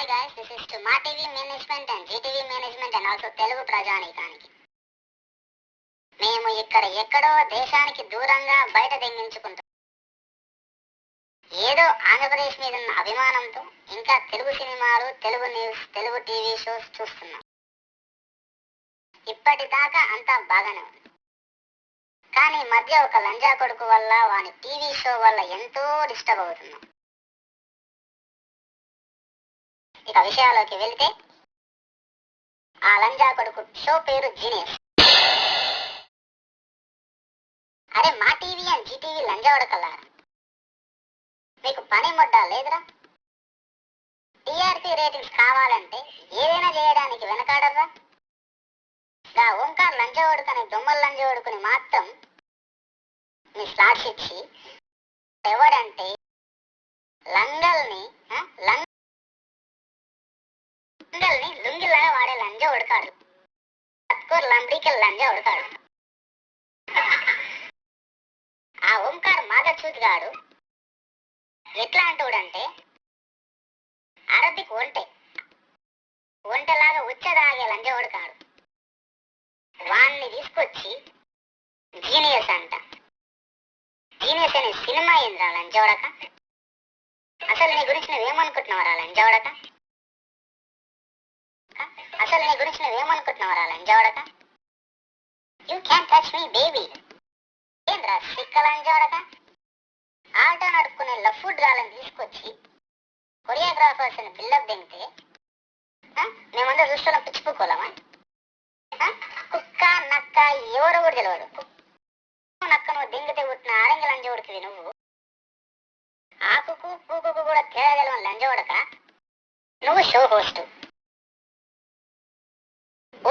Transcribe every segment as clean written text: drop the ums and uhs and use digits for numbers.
Hi guys, this is to Maa TV management and Zee TV management and also Telugu ప్రజానీకానికి. మేము ఇక్కడ ఎక్కడో దేశానికి దూరంగా బయట దెంగించుకుంటాం. ఏదో ఆంధ్రప్రదేశ్ మీద ఉన్న అభిమానంతో ఇంకా తెలుగు సినిమాలు, Telugu news, Telugu TV shows చూస్తున్నాం. ఇప్పటిదాకా అంతా బాగానే ఉంది. కానీ ఈ మధ్య ఒక లంజా కొడుకు వల్ల, వాని టీవీ షో వల్ల ఎంతో డిస్టర్బ్ అవుతున్నాం. ఇక విషయాల్లోకి వెళితే, ఆ లంజా కొడుకు షో పేరు జీనియస్. అరే మా టీవీ అండ్ జీటీవీ లంజా కొడకల్లారా, మీకు పని మొడ్డా లేదురా? టీఆర్పీ రేటింగ్స్ కావాలంటే ఏదైనా చేయడానికి వెనకాడర్రా. గా ఓంకార్ లంజా కొడుకని, దొమ్మల లంజా కొడుకుని మాత్రం మీ స్లాట్స్ ఇచ్చి ఎవడంటే లంగల్ని లుంగిలాగా వాడే లంజా ఉడకాడు, పత్కూరు లంబడికల్ లంజా ఉడకాడు. ఆ ఓంకార్ మాదచూత్ గాడు ఎట్లా అంటాడంటే, అరబిక్ ఒంటెలాగా ఉచ్చదాగే లంజా ఉడకాడు. వాణ్ణి తీసుకొచ్చి జీనియస్ అంట. జీనియస్ అనే సినిమా ఏంద్రా లంజోడక? అసలు నీ గురించి నువ్వేమనుకుంటున్నావరా లంజోడక? You can touch me baby. ఏంద్రా సిక్క లంజోడక? ఆటో నడుపుకునే లఫ్వుడ్ గాలని తీసుకొచ్చి కొరియోగ్రాఫర్స్ ని బిల్డప్ దింగితే మేమందరూ చూస్తున్నాం, పిచ్చిపోకోలేమా? కుక్క నక్క ఎవరు కూడా తెలియదు. నక్క నువ్వు దింగితే పుట్టిన ఆరంగి లంజోడికి నువ్వు. ఆకుకు పూకుకు కూడా తేడా తెలియని లంజోడక నువ్వు షో హోస్ట్.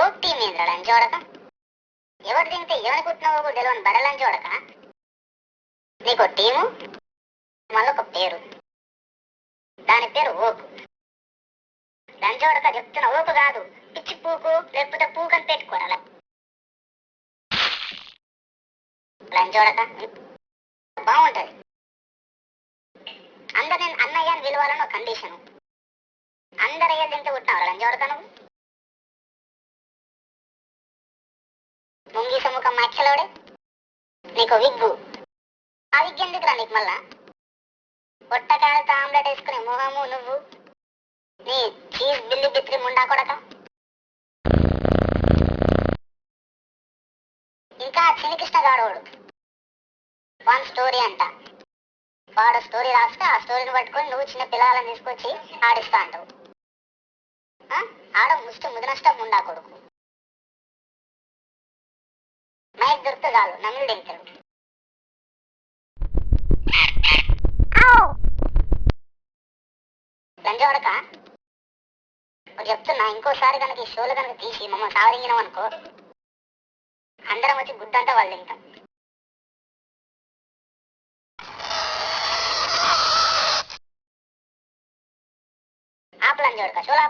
ఓక్ టీం ఏంద్రా లంజోడక? ఎవరు దింగితే ఎవరికి పుట్టినవో కూడా తెలియని బడ లంజోడక. నీకు టీము, మళ్ళొక పేరు, దాని పేరు ఓకు. లంజోడక చెప్తున్న ఓకు కాదు, పిచ్చి పూకు లేకపోతే పూకని పెట్టుకోరాల. లంజోడక బాగుంటది. అందరు నేను అన్నయ్య అని విలువాలని ఒక కండిషను. అందరు అయ్యే తింటే పుట్టినావు లంజోడక నువ్వు. ముంగి సముఖం మచ్చలోడే నీకు విగ్గు. ఆ విగ్గు ఎందుకురా నీకు మళ్ళా? పొట్టకాయలతో ఆమ్లెట్ వేసుకునే మొహము నువ్వు, నీ చీజ్ బిల్లి బిత్రి ముండా కొడక. ఇంకా చినికృష్ణ గాడోడు వన్ స్టోరీ అంట. వాడు స్టోరీ రాస్తే ఆ స్టోరీని పట్టుకొని నువ్వు చిన్న పిల్లలను తీసుకొచ్చి ఆడిస్తా అంటావు. ఆడ ముష్టి ముదినష్ట ముండా కొడుకు. మైక్ దొరికితే చాలు నమ్మిడు దింటాడు. లంజోడక చెప్తున్నా, ఇంకోసారి కనుక ఈ షోలు కనుక తీసి మమ్మల్ని సావరింగినాం అనుకో, అందరం వచ్చి గుద్దంతా వాళ్ళు తింటాం. ఆప్ లంజోడక షోలా.